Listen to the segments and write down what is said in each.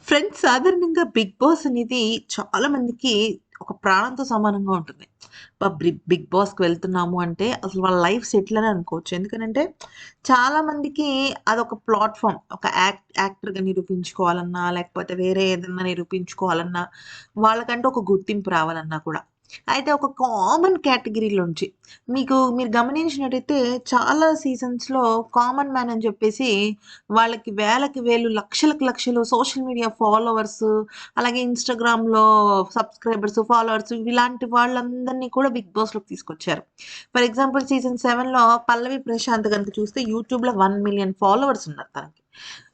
Friends సాధారణంగా 'big boss' అనేది చాలా మందికి ఒక ప్రాణంతో సమానంగా ఉంటుంది. బిగ్ బాస్‌కి వెళ్తున్నాము అంటే అసలు వాళ్ళ లైఫ్ సెటిల్ అని అనుకోవచ్చు. ఎందుకనంటే చాలా మందికి అదొక ప్లాట్‌ఫార్మ్. ఒక యాక్టర్‌గా నిరూపించుకోవాలన్నా, లేకపోతే వేరే ఏదన్నా నిరూపించుకోవాలన్నా, వాళ్ళకంటూ ఒక గుర్తింపు రావాలన్నా కూడా. అయితే ఒక కామన్ కేటగిరీలోంచి మీరు గమనించినట్టయితే చాలా సీజన్స్‌లో కామన్ మ్యాన్ అని చెప్పేసి వాళ్ళకి వేలకి వేలు, లక్షలకు లక్షలు సోషల్ మీడియా ఫాలోవర్స్, అలాగే ఇన్‌స్టాగ్రామ్‌లో సబ్‌స్క్రైబర్స్, ఫాలోవర్స్ ఇలాంటి వాళ్ళందరిని కూడా బిగ్ బాస్‌లోకి తీసుకొచ్చారు. ఫర్ ఎగ్జాంపుల్ సీజన్ 7లో పల్లవి ప్రశాంత్ గనుక చూస్తే యూట్యూబ్‌లో 1,000,000 ఫాలోవర్స్ ఉన్నారు తనకి.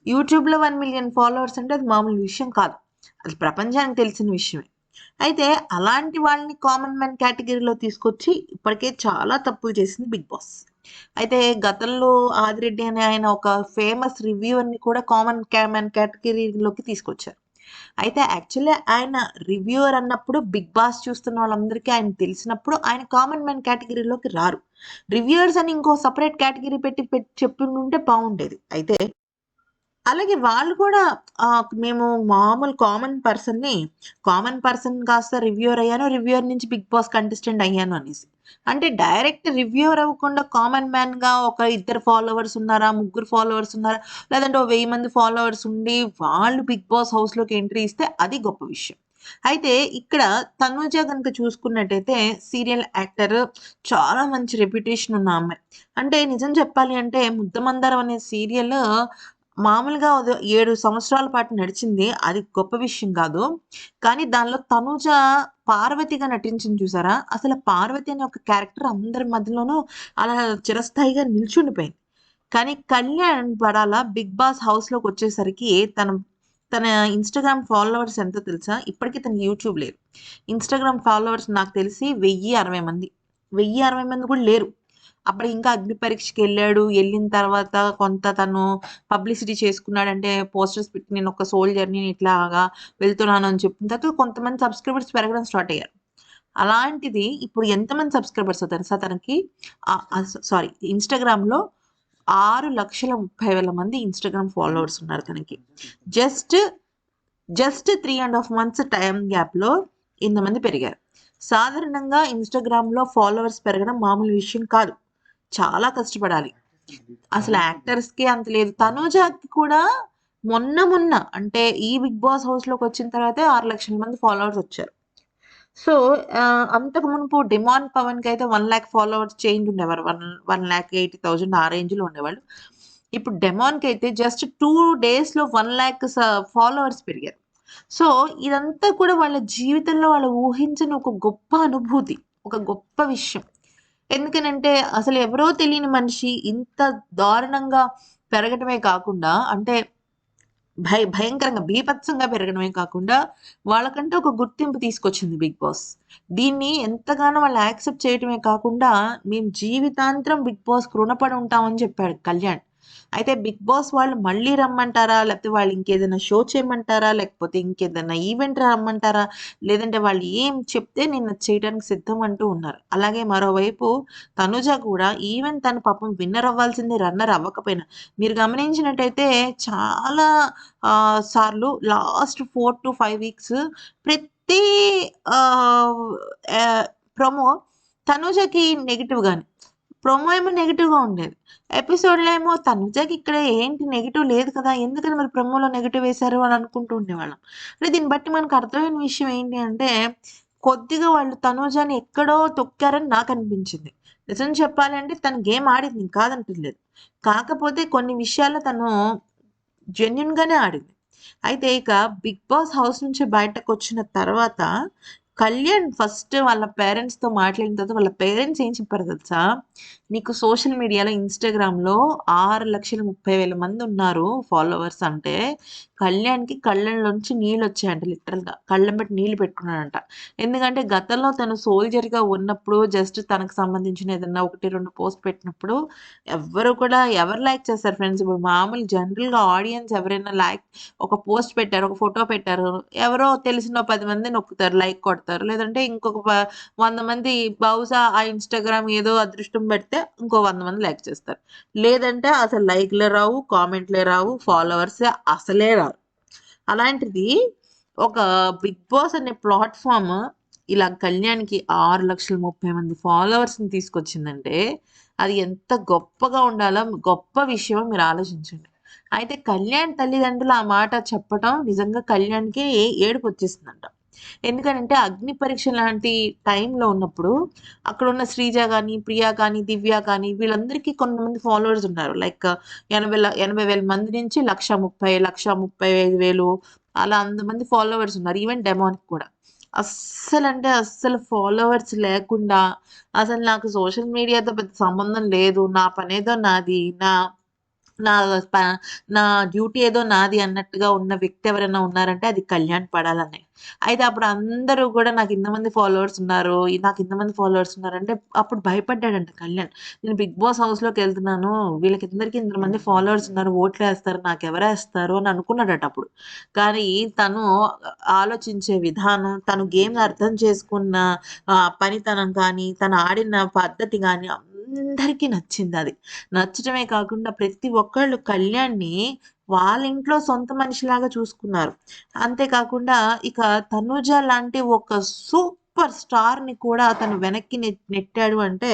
యూట్యూబ్‌లో 1,000,000 ఫాలోవర్స్ అంటే అది మామూలు విషయం కాదు. అది ప్రపంచానికి తెలిసిన విషయమే. అయితే అలాంటి వాళ్ళని కామన్ మ్యాన్ కేటగిరీలో తీసుకొచ్చి ఇప్పటికే చాలా తప్పులు చేసింది బిగ్ బాస్. అయితే గతంలో ఆదిరెడ్డి అనే ఆయన ఒక ఫేమస్ రివ్యూవర్‌ని కూడా కామన్ మ్యాన్ కేటగిరీలోకి తీసుకొచ్చారు. అయితే యాక్చువల్లీ ఆయన రివ్యూవర్ అన్నప్పుడు బిగ్ బాస్ చూస్తున్న వాళ్ళందరికీ ఆయన తెలిసినప్పుడు ఆయన కామన్ మ్యాన్ కేటగిరీలోకి రారు. రివ్యూవర్స్ అని ఇంకో సెపరేట్ కేటగిరీ పెట్టి చెప్పుండుంటే బావుండేది. అయితే అలాగే వాళ్ళు కూడా మేము మామూలు కామన్ పర్సన్ కాస్త రివ్యూవర్ అయ్యాను. రివ్యూవర్ నుంచి బిగ్ బాస్ కంటెస్టెంట్ అయ్యాను అనేసి. అంటే డైరెక్ట్ రివ్యూవర్ అవ్వకుండా కామన్ మ్యాన్‌గా ఒక ఇద్దరు ఫాలోవర్స్ ఉన్నారా? ముగ్గురు ఫాలోవర్స్ ఉన్నారా? లేదంటే ఓ 1000 మంది ఫాలోవర్స్ ఉండి వాళ్ళు బిగ్ బాస్ హౌస్‌లోకి ఎంట్రీ ఇస్తే అది గొప్ప విషయం. అయితే ఇక్కడ తనూజ గనుక చూసుకున్నట్టయితే సీరియల్ యాక్టర్ చాలా మంచి రెప్యుటేషన్ ఉన్న అమ్మాయి. అంటే నిజం చెప్పాలి అంటే 'ముద్దమందారం' అనే సీరియల్ మామూలుగా 7 సంవత్సరాల పాటు నడిచింది. అది గొప్ప విషయం గాదు. కానీ దానిలో తనూజ పార్వతిగా నటించింది చూసారా? అసల పార్వతి అనే ఒక క్యారెక్టర్ అందరి మధ్యలోనూ అలా చిరస్థాయిగా నిల్చుండిపోయింది. కానీ కళ్యాణ్ పడాల బిగ్ బాస్ హౌస్‌లోకొచ్చేసరికి తన ఇన్‌స్టాగ్రామ్ ఫాలోవర్స్ ఎంతో తెలుసా? ఇప్పటికి తనకి యూట్యూబ్ లేదు. ఇన్‌స్టాగ్రామ్ ఫాలోవర్స్ నాకు తెలిసి 1060 మంది. 1060 మంది కూడా లేరు. అప్పుడు ఇంకా అగ్ని పరీక్షకెళ్ళాడు. ఎళ్ళిన తర్వాత కొంత తను పబ్లిసిటీ చేసుకున్నాడంటే పోస్టర్స్ పెట్టి నేనొక సోల్జర్‌ని ఇట్లాగా వెళ్తున్నాను అని చెప్పిన తర్వాత కొంతమంది సబ్‌స్క్రైబర్స్ పెరగడం స్టార్ట్ అయ్యారు. అలాంటిది ఇప్పుడు ఎంతమంది సబ్‌స్క్రైబర్సో తెలుసా తనకి? సారీ ఇన్‌స్టాగ్రామ్‌లో 6,30,000 మంది ఇన్‌స్టాగ్రామ్ ఫాలోవర్స్ ఉన్నారు తనకి. జస్ట్, జస్ట్ 3 ½ మంత్స్ టైమ్ గ్యాప్‌లో ఇంతమంది పెరిగారు. సాధారణంగా ఇన్‌స్టాగ్రామ్‌లో ఫాలోవర్స్ పెరగడం మామూలు విషయం కాదు. చాలా కష్టపడాలి. అసలు యాక్టర్స్‌కి అంత లేదు. తనూజకి కూడా మొన్న అంటే ఈ బిగ్ బాస్ హౌస్‌లోకొచ్చిన తర్వాతే 6,00,000 మంది ఫాలోవర్స్ వచ్చారు. సో, అంతకు మునుపు 'డిమాండ్ పవన్‌కయితే 1,00,000 ఫాలోవర్స్ చేంజ్ ఉండేవారు. 1,80,000 ఆ రేంజ్‌లో ఉండేవాళ్ళు. ఇప్పుడు 'డెమాన్‌కయితే జస్ట్ 2 డేస్‌లో 1,00,000 ఫాలోవర్స్ పెరిగారు. సో, ఇదంతా కూడా వాళ్ళ జీవితంలో వాళ్ళు ఊహించని ఒక గొప్ప అనుభూతి. ఒక గొప్ప విషయం. ఎందుకనంటే అసలు ఎవరో తెలియని మనిషి ఇంత దారుణంగా పెరగటమే కాకుండా అంటే భయంకరంగా బీభత్సంగా పెరగడమే కాకుండా, వాళ్ళకంటూ ఒక గుర్తింపు తీసుకొచ్చింది 'బిగ్ బాస్'. దీన్ని ఎంతగానో వాళ్ళు యాక్సెప్ట్ చేయటమే కాకుండా, మేము జీవితాంతరం 'బిగ్ బాస్‌కి' రుణపడి ఉంటామని చెప్పాడు కళ్యాణ్. అయితే 'బిగ్ బాస్' వాళ్ళు మళ్ళీ రమ్మంటారా? లేకపోతే వాళ్ళు ఇంకేదైనా షో చేయమంటారా? లేకపోతే ఇంకేదైనా ఈవెంట్ రమ్మంటారా? లేదంటే వాళ్ళు ఏం చెప్తే నేను అది చేయడానికి సిద్ధం అంటూ ఉన్నారు. అలాగే మరోవైపు తనుజ కూడా ఈవెన్ తను పాపం విన్నర్ అవ్వాల్సింది రన్నర్ అవ్వకపోయినా, మీరు గమనించినట్టయితే చాలా సార్లు లాస్ట్ 4-5 వీక్స్ ప్రతి ఆహ్, ఆహ్, ప్రొమో తనూజకి నెగెటివ్ గానే. ప్రొమో ఏమో నెగెటివ్‌గా ఉండేది. ఎపిసోడ్‌లో ఏమో తనుజకి ఇక్కడ ఏంటి నెగెటివ్ లేదు కదా! ఎందుకని మరి ప్రొమోలో నెగెటివ్ వేశారు అని అనుకుంటూ ఉండేవాళ్ళం. అంటే దీన్ని బట్టి మనకు అర్థమైన విషయం ఏంటి అంటే, కొద్దిగా వాళ్ళు తనూజని ఎక్కడో తొక్కారని నాకనిపించింది. నిజం చెప్పాలి అంటే తను గేమ్ ఆడింది. నేను కాదంటలేదు. కాకపోతే కొన్ని విషయాల్లో తను జెన్యూన్‌గానే ఆడింది. అయితే ఇక 'బిగ్ బాస్' హౌస్ నుంచి బయటకొచ్చిన తర్వాత కళ్యాణ్ ఫస్ట్ వాళ్ళ పేరెంట్స్‌తో మాట్లాడిన తర్వాత వాళ్ళ పేరెంట్స్ ఏం చెప్పారో తెలుసా? "నీకు సోషల్ మీడియాలో ఇన్‌స్టాగ్రామ్‌లో 6,30,000 మందున్నారు ఫాలోవర్స్" అంటే కళ్యాణ్‌కి కళ్ళలోంచి నీళ్ళొచ్చాయంట లిటరల్‌గా. కళ్ళెంబట నీళ్ళు పెట్టుకున్నాడంట. ఎందుకంటే గతంలో తను సోల్జర్‌గా ఉన్నప్పుడు జస్ట్ తనకు సంబంధించిన ఏదన్నా 1, 2 పోస్ట్ పెట్టినప్పుడు ఎవ్వరు కూడా ఎవరు లైక్ చేస్తారు ఫ్రెండ్స్? ఇప్పుడు మామూలు జనరల్‌గా ఆడియన్స్ ఎవరైనా ఒక పోస్ట్ పెట్టారు, ఒక ఫోటో పెట్టారు. ఎవరో తెలిసిన ఓ 10 మంది నొక్కుతారు, లైక్ కొడతారు. లేదంటే ఇంకొక 100 మంది బహుశా ఆ ఇన్‌స్టాగ్రామ్ ఏదో అదృష్టం పెడితే ఇంకో 100 మంది లైక్ చేస్తారు. లేదంటే అసలు లైక్‌లే రావు, కామెంట్‌లే రావు, ఫాలోవర్స్ అసలే రారు. అలాంటిది ఒక బిగ్ బాస్ అనే ప్లాట్ఫామ్ ఇలా కళ్యాణ్కి 6,30,000 మంది ఫాలోవర్స్ని తీసుకొచ్చిందంటే అది ఎంత గొప్పగా ఉండాలో, గొప్ప విషయం మీరు ఆలోచించండి. అయితే కళ్యాణ్ తల్లిదండ్రులు ఆ మాట చెప్పటం నిజంగా కళ్యాణ్కి ఏడుపు వచ్చేసిందంట. ఎందుకనంటే అగ్ని పరీక్ష లాంటి టైంలో ఉన్నప్పుడు అక్కడ ఉన్న శ్రీజ కానీ, ప్రియా కానీ, దివ్య కానీ వీళ్ళందరికీ కొంతమంది ఫాలోవర్స్ ఉన్నారు. లైక్ 80,000 మంది నుంచి 1,30,000, 1,35,000 అలా అంతమంది ఫాలోవర్స్ ఉన్నారు. ఈవెన్ డెమోన్‌కి కూడా. అస్సలంటే అస్సలు ఫాలోవర్స్ లేకుండా, అసలు నాకు సోషల్ మీడియాతో పెద్ద సంబంధం లేదు. నా పనేదో నాది. నా ప నా డ్యూటీ ఏదో నాది అన్నట్టుగా ఉన్న వ్యక్తి ఎవరైనా ఉన్నారంటే అది కళ్యాణ్ పడాలనే. అయితే అప్పుడు అందరూ గూడా నాకింతమంది ఫాలోవర్స్ ఉన్నారు. నాకింతమంది ఫాలోవర్స్ ఉన్నారంటే అప్పుడు భయపడ్డాడంట కళ్యాణ్. నేను 'బిగ్ బాస్' హౌస్‌లోకెళ్తున్నాను. వీళ్ళకందరికి ఇంతమంది ఫాలోవర్స్ ఉన్నారు. ఓట్లేస్తారు. నాకెవరేస్తారు అని అనుకున్నాడట అప్పుడు. కానీ తను ఆలోచించే విధానం, తను గేమ్‌ని అర్థం చేసుకున్న పనితనం కానీ, తను ఆడిన పద్ధతి గాని అందరికీ నచ్చిందది. నచ్చటమే కాకుండా ప్రతి ఒక్కళ్ళు కళ్యాణ్‌ని వాళ్ళ ఇంట్లో సొంత మనిషిలాగా చూసుకున్నారు. అంతే కాకుండా ఇక తనూజ లాంటి ఒక సూపర్ స్టార్‌ని కూడా తను వెనక్కి నెట్టాడు అంటే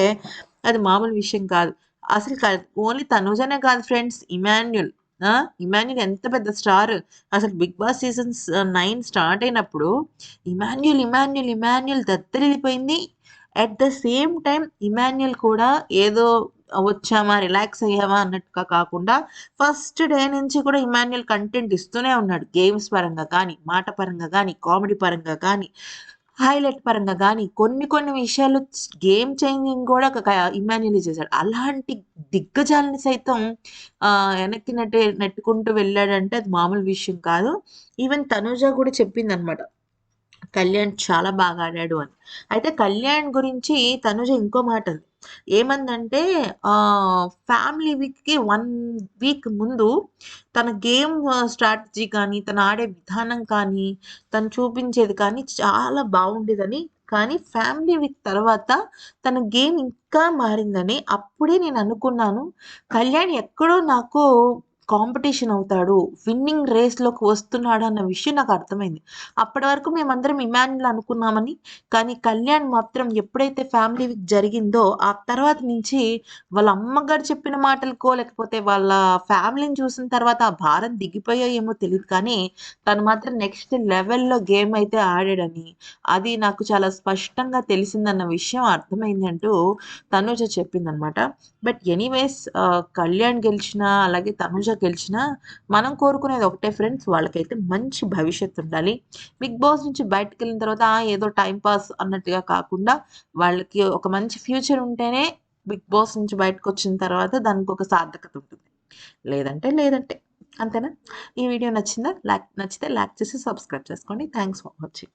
అది మామూలు విషయం కాదు. అసలు ఓన్లీ తనూజనే కాదు ఫ్రెండ్స్, ఇమాన్యుల్. ఆ! ఇమాన్యుల్ ఎంత పెద్ద స్టార్. అసలు 'బిగ్ బాస్' సీజన్స్ 9 స్టార్ట్ అయినప్పుడు ఇమాన్యుల్ దత్తరిల్లిపోయింది. At the same time Emmanuel కూడా ఏదో వచ్చామా, రిలాక్స్ అయ్యామా అన్నట్టుగా కాకుండా ఫస్ట్ డే నుంచి కూడా ఇమాన్యుల్ కంటెంట్ ఇస్తూనే ఉన్నాడు. గేమ్స్ పరంగా కానీ, మాట పరంగా గానీ, కామెడీ పరంగా కానీ, హైలైట్ పరంగా గానీ కొన్ని కొన్ని విషయాలు గేమ్ చేంజింగ్ కూడా ఇమాన్యులే చేశాడు. అలాంటి దిగ్గజాలని సైతం వెనక్కి నెట్టుకుంటూ వెళ్ళాడంటే అది మామూలు విషయం కాదు. ఈవెన్ తనూజ కూడా చెప్పిందనమాట. కళ్యాణ్ చాలా బాగా ఆడాడు అని. అయితే కళ్యాణ్ గురించి తనుజ ఇంకో మాట అంది. ఏమందంటే ఫ్యామిలీ వీక్‌కి 1 వీక్ ముందు తన గేమ్ స్ట్రాటజీ కానీ, తను ఆడే విధానం కానీ, తను చూపించేది కానీ చాలా బావుండేదని. కానీ ఫ్యామిలీ వీక్ తర్వాత తన గేమ్ ఇంకా మారిందని. అప్పుడే నేను అనుకున్నాను. కళ్యాణ్ ఎక్కడో నాకు కాంపిటీషన్ అవుతాడు. విన్నింగ్ రేస్‌లోకి వస్తున్నాడు అన్న విషయం నాకు అర్థమైంది. అప్పటి వరకు మేమందరం ఇమాన్యుల్ అనుకున్నామని. కానీ కళ్యాణ్ మాత్రం ఎప్పుడైతే ఫ్యామిలీ వీక్ జరిగిందో, ఆ తర్వాత నుంచి వాళ్ళ అమ్మగారు చెప్పిన మాటలకో, లేకపోతే వాళ్ళ ఫ్యామిలీని చూసిన తర్వాత ఆ భారం దిగిపోయో ఏమో తెలీదు కానీ, తను మాత్రం నెక్స్ట్ లెవెల్‌లో గేమ్ అయితే ఆడాడని, అది నాకు చాలా స్పష్టంగా తెలిసిందన్న విషయం అర్థమైంది అంటూ తనూజ చెప్పిందనమాట. బట్ ఎనీవేస్ కళ్యాణ్ గెలిచినా, అలాగే తనూజ గెలిచినా మనం కోరుకునేది ఒకటే ఫ్రెండ్స్. వాళ్ళకైతే మంచి భవిష్యత్తు ఉండాలి. బిగ్ బాస్ నుంచి బయటికెళ్ళిన తర్వాత ఏదో టైమ్ పాస్ అన్నట్టుగా కాకుండా వాళ్ళకి ఒక మంచి ఫ్యూచర్ ఉంటేనే బిగ్ బాస్ నుంచి బయటకొచ్చిన తర్వాత దానికొక సార్థకత ఉంటుంది. లేదంటే. అంతేనా? ఈ వీడియో నచ్చిందా? నచ్చితే లైక్ చేసి సబ్స్క్రైబ్ చేసుకోండి. Thanks for watching.